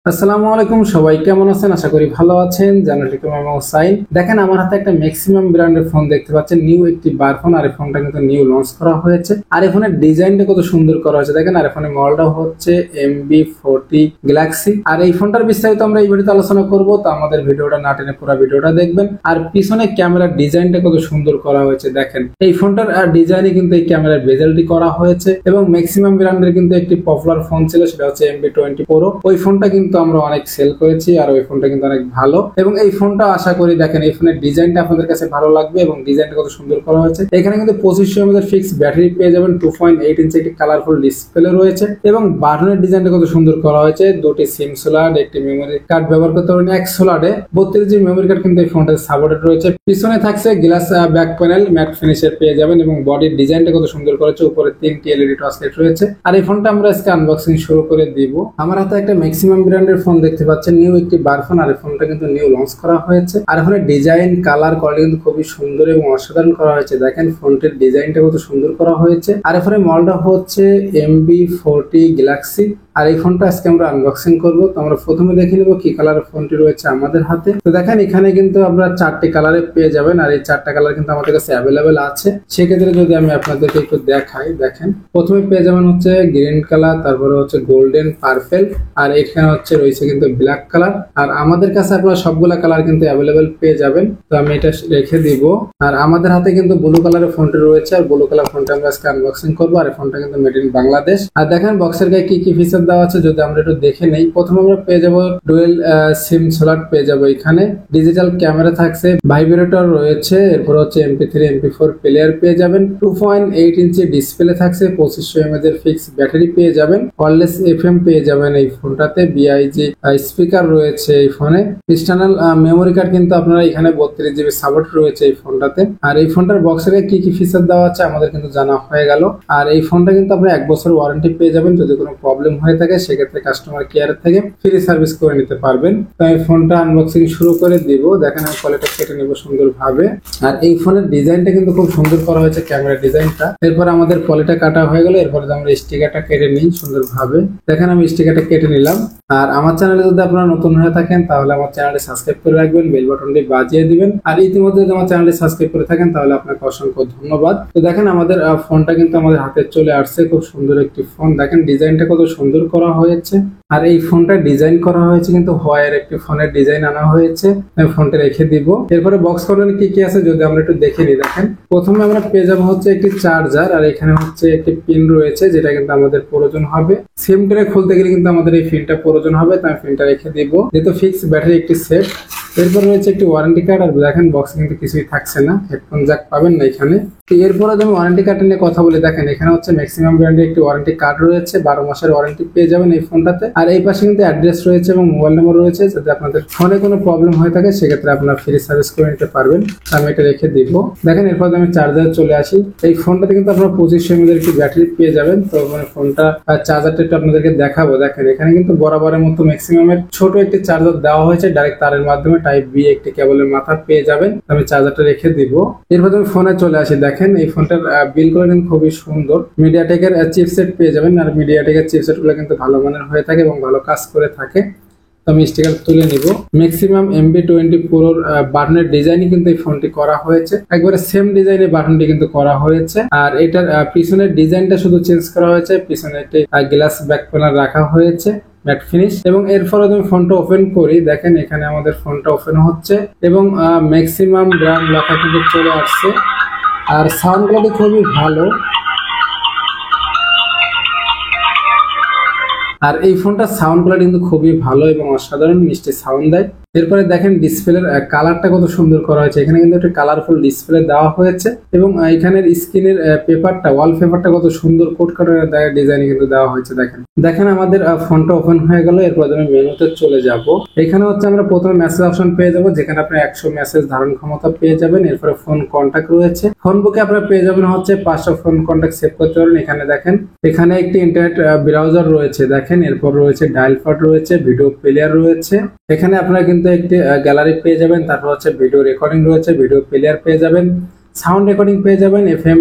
আসসালামু আলাইকুম, সবাই কেমন আছেন? আশা করি ভালো আছেন। জানালিকুম এবং সাইন। দেখেন আমার হাতে একটা ম্যাক্সিমাম ব্র্যান্ডের ফোন দেখতে পাচ্ছেন, নিউ একটি বার ফোন। আর এই ফোনটা কিন্তু নিউ লঞ্চ করা হয়েছে। আর এই ফোনের ডিজাইনটা কত সুন্দর করা হয়েছে দেখেন। আর এই ফোনের মডেলটা হচ্ছে MB40 গ্যালাক্সি। আর এই ফোনটার বিস্তারিত আমরা এই ভিডিওতে আলোচনা করব, তো আমাদের ভিডিওটা না টেনে পুরো ভিডিওটা দেখবেন। আর পিছনে ক্যামেরার ডিজাইনটা কত সুন্দর করা হয়েছে দেখেন। এই ফোনটার ডিজাইনে কিন্তু এই ক্যামেরার বেজেলটি করা হয়েছে এবং ম্যাক্সিমাম ব্র্যান্ডের কিন্তু একটি পপুলার ফোন ছিল, সেটা হচ্ছে MB20 Pro। ওই ফোনটা কিন্তু আমরা অনেক সেল করেছি আর ওই ফোনটা কিন্তু অনেক ভালো। এবং এই ফোনটা আশা করি দেখেন এই ফোনের ডিজাইনটা আপনাদের কাছে ভালো লাগবে এবং ডিজাইনটা কত সুন্দর করা হয়েছে। এখানে কিন্তু 2500 mAh ফিক্স ব্যাটারি পেয়ে যাবেন, 2.8 ইঞ্চি একটি কালারফুল ডিসপ্লে রয়েছে এবং বাটনের ডিজাইনটা কত সুন্দর করা হয়েছে। দুটি সিম স্লট, একটি মেমোরি কার্ড ব্যবহার করতে পারবেন। এক স্লটে 32GB মেমোরি কার্ড কিন্তু এই ফোনটাতে সাপোর্টেড রয়েছে। পিছনে থাকছে গ্লাস ব্যাক প্যানেল, ম্যাট ফিনিশের পেয়ে যাবেন এবং বডির ডিজাইনটা কত সুন্দর করেছে। উপরে 3টি এলইডি টর্চ লাইট রয়েছে। আর এই ফোনটা আমরা আজকে আনবক্সিং শুরু করে দিব। আমার হাতে একটা ম্যাক্সিমাম ব্র্যান্ডের ফোন দেখতে পাচ্ছেন, নিউ একটি বার ফোন। আর এই ফোনটা কিন্তু নিউ লঞ্চ করা হয়েছে। আর এখানে ডিজাইন, কালার, কোয়ালিটি কিন্তু খুবই সুন্দর এবং অসাধারণ করা হয়েছে। দেখেন ফোনটির ডিজাইনটা কত সুন্দর করা হয়েছে। আর এখানে মডেলটা হচ্ছে MB40 গ্যালাক্সি। আর এই ফোনটা আজকে আমরা আনবক্সিং করব। তো আমরা প্রথমে দেখে নেব কি কালারের ফোনটি রয়েছে আমাদের হাতে। তো দেখেন এখানে কিন্তু আমরা 4টি কালারে পেয়ে যাবেন। আর এই 4টা কালার কিন্তু আমাদের কাছে অ্যাভেলেবেল আছে। সেক্ষেত্রে যদি আমি আপনাদেরকে একটু দেখাই, দেখেন প্রথমে পেয়ে যাবেন হচ্ছে গ্রিন কালার, তারপরে হচ্ছে গোল্ডেন, পার্পেল, আর এখানে হচ্ছে রয়েছে কিন্তু ব্ল্যাক কালার। আর আমাদের কাছে আপনারা সবগুলা কালার কিন্তু অ্যাভেলেবেল পেয়ে যাবেন। তো আমি এটা রেখে দিব। আর আমাদের হাতে কিন্তু ব্লু কালারের ফোনটি রয়েছে। আর ব্লু কালার ফোনটা আমরা আজকে আনবক্সিং করবো। আর এই ফোনটা কিন্তু মেড ইন বাংলাদেশ। আর দেখেন বক্সের গায়ে কি কি ফিচার দেওয়া আছে যদি আমরা একটু দেখে নেই। প্রথমে আমরা পেয়ে যাবো ডুয়েল সিম স্লট পেয়ে যাবো। এখানে ডিজিটাল ক্যামেরা থাকছে, ভাইব্রেটর রয়েছে, এরপর হচ্ছে MP3 MP4 প্লেয়ার পেয়ে যাবেন, 2.8 ইঞ্চি ডিসপ্লে থাকছে, 2500 mAh ফিক্স ব্যাটারি পেয়ে যাবেন, ওয়্যারলেস FM পেয়ে যাবেন এই ফোনটাতে, BIG স্পিকার রয়েছে এই ফোনে, এক্সটার্নাল মেমোরি কার্ড কিন্তু আপনারা এখানে 32GB সাপোর্ট রয়েছে এই ফোনটাতে। আর এই ফোনটার বক্সের কি কি ফিচার দেওয়া আছে আমাদের কিন্তু জানা হয়ে গেল। আর এই ফোনটা কিন্তু আপনি 1 বছর ওয়ারেন্টি পেয়ে যাবেন। যদি কোনো প্রবলেম হয়ে থাকে সেক্ষেত্রে কাস্টমার কেয়ার থেকে ফ্রি সার্ভিস করে নিতে পারবেন। তো আমি ফোনটা আনবক্সিং শুরু করে দিব। দেখেন আমি কোয়ালিটি কেটে নেব সুন্দরভাবে। আর এই ফোনের ডিজাইনটা কিন্তু খুব সুন্দর করা হয়েছে, ক্যামেরা ডিজাইনটা। এরপর আমাদের কোয়ালিটি কাটা হয়ে গেল। এরপর আমরা স্টিকারটা কেটে নিই সুন্দরভাবে। দেখেন আমি স্টিকারটা কেটে নিলাম। আর আমার চ্যানেলে যদি আপনারা নতুন হয়ে থাকেন তাহলে আমার চ্যানেলটি সাবস্ক্রাইব করে রাখবেন, বেল বাটনটি বাজিয়ে দিবেন। আর ইতিমধ্যে যদি আমার চ্যানেলটি সাবস্ক্রাইব করে থাকেন তাহলে আপনাকে অসংখ্য ধন্যবাদ। তো দেখেন আমাদের ফোনটা কিন্তু আমাদের হাতে চলে আসছে। খুব সুন্দর একটি ফোন। দেখেন ডিজাইনটা কত সুন্দর করা হয়েছে। আর এই ফোনটা ডিজাইন করা হয়েছে কিন্তু হোয়াইয়ের একটি ফোনের ডিজাইন আনা হয়েছে। আমি ফোনটা রেখে দিব। এরপরে বক্স কর্নারে কি কি আছে যদি আমরা একটু দেখে নিই। দেখেন প্রথমে আমরা পেয়ে যাবো হচ্ছে একটি চার্জার। আর এখানে হচ্ছে একটি পিন রয়েছে যেটা কিন্তু আমাদের প্রয়োজন হবে। সিম ট্রে খুলতে গেলে কিন্তু আমাদের এই পিনটা প্রয়োজন হবে, তাই পিনটা রেখে দিব। যেহেতু ফিক্স ব্যাটারি একটি সেট। এরপর রয়েছে একটি ওয়ারেন্টি কার্ড। আর দেখেন বক্সে কিন্তু কিছুই থাকছে না, হেডফোন জ্যাক পাবেন না এখানে। এরপরে আমি ওয়ারেন্টি কার্ড নিয়ে কথা বলি। দেখেন এখানে হচ্ছে ম্যাক্সিমাম ব্র্যান্ডের একটি ওয়ারেন্টি কার্ড রয়েছে, 12 মাসের ওয়ারেন্টি পেয়ে যাবেন এই ফোনটাতে। আর এই পাশে কিন্তু অ্যাড্রেস রয়েছে এবং মোবাইল নাম্বার রয়েছে, যাতে আপনাদের ফোনে কোনো প্রবলেম হয়ে থাকে সেক্ষেত্রে আপনারা ফ্রি সার্ভিস করে নিতে পারবেন। আমি এটা রেখে দিব। দেখেন এরপর আমি চার্জার চলে আসি। এই ফোনটাতে কিন্তু আপনারা 2500 mAh একটি ব্যাটারি পেয়ে যাবেন। তো মানে ফোনটা চার্জারটা একটু আপনাদেরকে দেখাবো। দেখেন এখানে কিন্তু বরাবরের মতো ম্যাক্সিমামের ছোট একটি চার্জার দেওয়া হয়েছে, ডাইরেক্ট তারের মাধ্যমে টাইপ বি একটি কেবলের মাথা পেয়ে যাবেন। আমি চার্জারটা রেখে দিব। এরপর আমি ফোনে চলে আসি। দেখেন এই ফোনটার বিল করে কিন্তু খুবই সুন্দর। মিডিয়াটেকের চিপসেট পেয়ে যাবেন। আর মিডিয়াটেকের চিপসেট গুলো কিন্তু ভালো মানের হয়ে থাকে এবং ভালো কাজ করে থাকে। তো আমি স্টিকার তুলে নিব। ম্যাক্সিমাম MB20 Proর বাটনের ডিজাইনই কিন্তু এই ফোনটি করা হয়েছে, একবারে সেম ডিজাইনের বাটনটি কিন্তু করা হয়েছে। আর এটার পিছনের ডিজাইনটা শুধু চেঞ্জ করা হয়েছে, পিছনে একটি গ্লাস ব্যাক প্যানেল রাখা হয়েছে, ম্যাট ফিনিশ। এবং এরপর আমি ফোনটা ওপেন করি। দেখেন এখানে আমাদের ফোনটা ওপেন হচ্ছে এবং ম্যাক্সিমাম ব্র্যান্ড লেখা কিন্তু চলে আসছে। আর সাউন্ড কোয়ালিটি খুবই ভালো। আর এই ফোনটার সাউন্ড কোয়ালিটি কিন্তু খুবই ভালো এবং অসাধারণ মিষ্টি সাউন্ড দেয়। এরপরে দেখেন ডিসপ্লের কালারটা কত সুন্দর করা হয়েছে। এখানে কিন্তু একটা কালারফুল ডিসপ্লে দেওয়া হয়েছে এবং এখানের স্ক্রিনের পেপারটা, ওয়ালপেপারটা কত সুন্দর কোট কাটার ডিজাইনে কিন্তু দেওয়া হয়েছে। দেখেন আমাদের ফোনটা ওপেন হয়ে গেল। এরপর আমি মেনুতে চলে যাব। এখানে হচ্ছে আমরা প্রথমে মেসেজ অপশন পেয়ে যাবো, যেখানে আপনি 100 মেসেজ ধারণ ক্ষমতা পেয়ে যাবেন। এরপরে ফোন কন্ট্যাক্ট রয়েছে। ফোন বুকে আপনারা পেয়ে যাবেন হচ্ছে 500 ফোন কন্ট্যাক্ট সেভ করতে পারেন। এখানে দেখেন এখানে একটি ইন্টারনেট ব্রাউজার রয়েছে। দেখেন এরপর রয়েছে ডায়াল প্যাড রয়েছে, ভিডিও প্লেয়ার রয়েছে। এখানে আপনারা কিন্তু একটি গ্যালারি পেয়ে যাবেন। তারপর হচ্ছে ভিডিও রেকর্ডিং রয়েছে, ভিডিও প্লেয়ার পেয়ে যাবেন। সাউন্ড রেকর্ডিং পেয়ে যাবেন, FM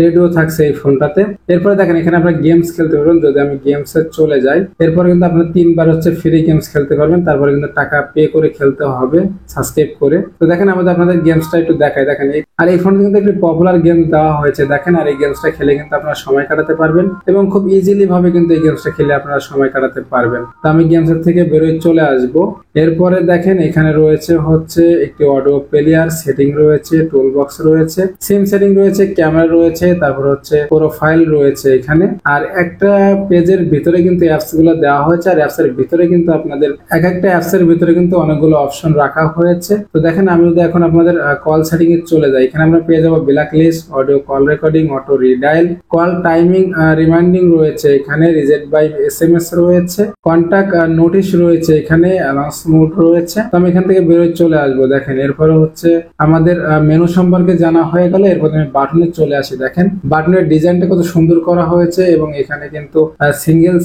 রেডিও থাকছে এই ফোনটাতে। এরপরে দেখেন এখানে আপনারা গেমস খেলতে পারবেন। যদি আমি গেমসে চলে যাই, এরপরে কিন্তু আপনারা 3বার হচ্ছে ফ্রি গেমস খেলতে পারবেন, তারপরে কিন্তু টাকা পে করে খেলতে হবে সাবস্ক্রাইব করে। তো দেখেন আমাদের আপনাদের গেমসটা একটু দেখাই। দেখেন আর এই ফোনে কিন্তু একটি পপুলার গেম দেওয়া হয়েছে দেখেন। আর এই গেমসটা খেলে কিন্তু আপনারা সময় কাটাতে পারবেন এবং খুব ইজিলি ভাবে কিন্তু এই গেমসটা খেলে আপনারা সময় কাটাতে পারবেন। তো আমি গেমসের থেকে বেরোয় চলে আসব। এরপরে দেখেন এখানে রয়েছে হচ্ছে একটি অডিও প্লেয়ার, সেটিং রয়েছে, টুল বক্স রয়েছে, সিম সেটিং রয়েছে, ক্যামেরা রয়েছে, তারপর হচ্ছে প্রোফাইল রয়েছে এখানে। আর একটা পেজের ভিতরে কিন্তু অ্যাপস গুলো দেওয়া হয়েছে। আর অ্যাপস এর ভিতরে কিন্তু আপনাদের এক একটা অ্যাপস এর ভিতরে কিন্তু অনেকগুলো অপশন রাখা হয়েছে। তো দেখেন আমি যদি এখন আপনাদের কল সেটিং এ চলে যাই, এখানে আমরা পেয়ে যাবো blacklist, audio call recording, auto redial, call timing reminding রয়েছে এখানে, রিজেক্ট বাই SMS রয়েছে, কন্টাক্ট নোটিশ রয়েছে এখানে, অ্যানাউন্স মোড রয়েছে। তো আমি এখান থেকে বেরোয় চলে আসবো। দেখেন এরপরে হচ্ছে আমাদের মেনু সম্পর্কে জানা হয়ে গেলে এরপর আমি বাটনে চলে আসি। দেখেন বাটনের ডিজাইনটা কত সুন্দর করা হয়েছে এবং এখানে কিন্তু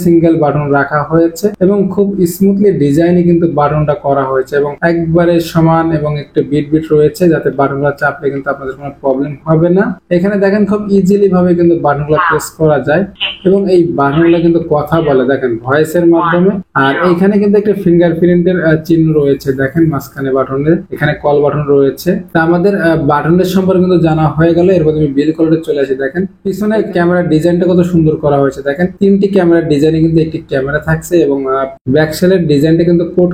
সিঙ্গেল বাটন রাখা হয়েছে এবং খুব স্মুথলি ডিজাইনে কিন্তু বাটনটা করা হয়েছে এবং একবারে সমান এবং একটু বিট রয়েছে, যাতে বাটনটা চাপলে কিন্তু আপনাদের কোনো প্রবলেম হবে না। এখানে দেখেন খুব ইজিলি ভাবে কিন্তু বাটনগুলো প্রেস করা যায় এবং এই বাটনগুলো কিন্তু কথা বলে দেখেন ভয়েসের মাধ্যমে। আর এইখানে কিন্তু একটা ফিঙ্গারপ্রিন্টের চিহ্ন রয়েছে দেখেন মাঝখানে বাটনের, এখানে কল বাটন রয়েছে। তা আমাদের বাটনের সম্পর্কে কিন্তু জানা হয়ে গেল। এরপর আমি বিল কলরে চলে আসি। দেখেন পিছনে ক্যামেরার ডিজাইনটা কত সুন্দর করা হয়েছে। দেখেন 3টি ক্যামেরার ডিজাইনে কিন্তু একটি ক্যামেরা থাকছে এবং ব্যাক সেলের ডিজাইনটা কিন্তু কোট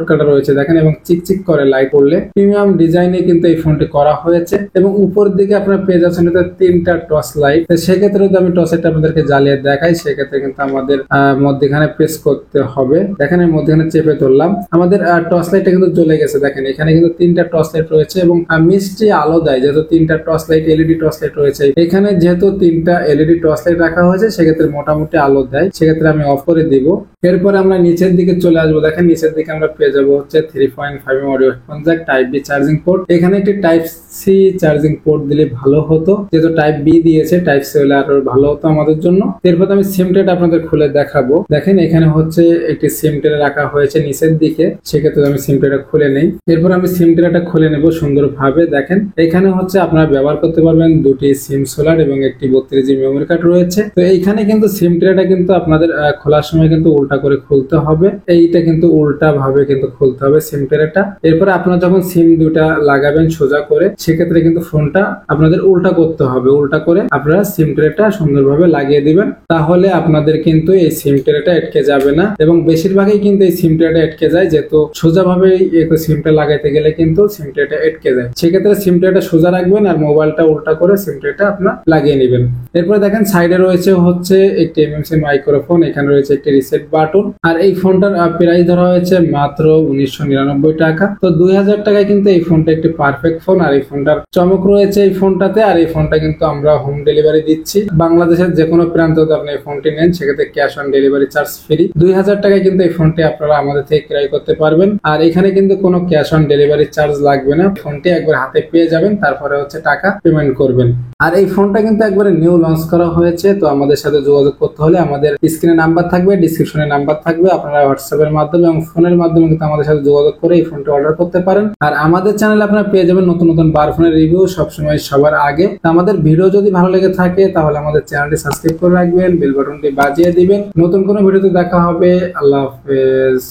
কাটা রয়েছে দেখেন এবং চিকচিক করে লাইট পড়লে প্রিমিয়াম ডিজাইনে কিন্তু এই ফোনটি করা হয়েছে। এবং উপর দিকে আপনারা পেয়ে যাচ্ছেন 3টা টর্চ লাইট। সেক্ষেত্রে যদি আমি টর্চ লাইটটা আপনাদেরকে জ্বালিয়ে দেখাই, সেক্ষেত্রে কিন্তু আমাদের মধ্যখানে প্রেস করতে হবে। দেখেন আমি মধ্যখানে চেপে ধরলাম, আমাদের টর্চ লাইটটা কিন্তু জ্বলে গেছে। দেখেন এখানে কিন্তু 3টা টর্চ লাইট রয়েছে এবং মিষ্টি আলো দেয়, যেহেতু 3টা torch light LED torch light রয়েছে এখানে, যেহেতু 3টা LED টর্চ লাইট রাখা হয়েছে সেক্ষেত্রে মোটামুটি আলো দেয়, সেক্ষেত্রে আমি অফ করে দিব। এরপরে আমরা নিচের দিকে চলে আসবো। দেখেন নিচের দিকে আমরা পেয়ে যাবো হচ্ছে 3.5 audio headphone jack, type B charging port. এখানে একটি টাইপ সি চার্জিং পোর্ট দিলে ভালো হতো, যেহেতু টাইপ বি দিয়েছে, টাইপ সি হলে আরো ভালো হতো আমাদের জন্য। এরপর আমি সিম ট্রেটা আপনাদের খুলে দেখাবো। দেখেন এখানে হচ্ছে একটি সিম ট্রে রাখা হয়েছে নিচের দিকে, সেক্ষেত্রে আমি সিম ট্রেটা খুলে নেই। এরপর আমি সিম ট্রেটা খুলে নেব সুন্দরভাবে। দেখেন এখানে হচ্ছে আপনারা ব্যবহার করতে পারবেন 2টি সিম সোলার এবং একটি 32GB মেমোরি কার্ড রয়েছে। তো এইখানে কিন্তু সিম ট্রেটা কিন্তু আপনাদের খোলার সময় কিন্তু উল্টা করে খুলতে হবে, এইটা কিন্তু উল্টা ভাবে কিন্তু খুলতে হবে সিম ট্রেটা। এরপরে আপনারা যখন সিম দুটা লাগাবেন সোজা করে, সেক্ষেত্রে কিন্তু ফোনটা আপনাদের উল্টা করতে হবে, উল্টা করে আপনারা সিম ট্রেটা সুন্দরভাবে লাগিয়ে দিবেন, তাহলে আপনাদের কিন্তু এই সিম ট্রেটা আটকে যাবে না। এবং বেশিরভাগই কিন্তু এই সিম ট্রেটা আটকে যায়, যেহেতু সোজা ভাবে সিমটা লাগাইতে গেলে কিন্তু সিম ট্রেটা আটকে যায়। সেক্ষেত্রে সিম ট্রেটা সোজা রাখবেন আর মোবাইলটা উল্টা করে সিম ট্রেটা আপনারা লাগিয়ে নেবেন। এরপরে দেখেন সাইডে রয়েছে হচ্ছে একটি MMC মাইক্রোফোন, এখানে রয়েছে একটি রিসেট বাটন। আর এই ফোনটার প্রাইস ধরা হয়েছে মাত্র 1999 টাকা। তো 2000 টাকায় কিন্তু এই ফোনটা একটি পারফেক্ট ফোন। আর এই ফোনটার চমক রয়েছে এই ফোনটাতে। আর এই ফোনটা কিন্তু আমরা হোম ডেলিভারি দিচ্ছি, বাংলাদেশের যে কোনো প্রান্ত যদি আপনি এই ফোনটি নেন সেক্ষেত্রে cash on delivery charge free. 2000 টাকায় কিন্তু এই ফোনটি আপনারা আমাদের থেকে ক্রয় করতে পারবেন। আর এখানে কিন্তু কোনো ক্যাশ অন ডেলিভারি চার্জ লাগবে না, ফোনটি একবার হাতে পেয়ে যাবেন, তারপরে হচ্ছে টাকা পেমেন্ট করবেন। আর এই ফোনটা কিন্তু একবারে নিউ লঞ্চ করা হয়েছে। তো আমাদের সাথে যোগাযোগ করতে হলে আমাদের স্ক্রিনে নাম্বার থাকবে, ডিসক্রিপশনে নাম্বার থাকবে, আপনারা হোয়াটসঅ্যাপের মাধ্যমে এবং ফোনের মাধ্যমে কিন্তু আমাদের সাথে যোগাযোগ করে এই ফোনটি অর্ডার করতে পারেন। আর আমাদের চ্যানেলে আপনারা পেয়ে যাবেন নতুন নতুন বার ফোনের রিভিউ সবসময় সবার আগে। আমাদের ভিডিও যদি ভালো লেগে থাকে তাহলে আমাদের চ্যানেলটি সাবস্ক্রাইব করে রাখবেন, বেল বাটনটি বাজিয়ে দিবেন। নতুন কোনো ভিডিওতে দেখা হবে। আল্লাহ হাফেজ।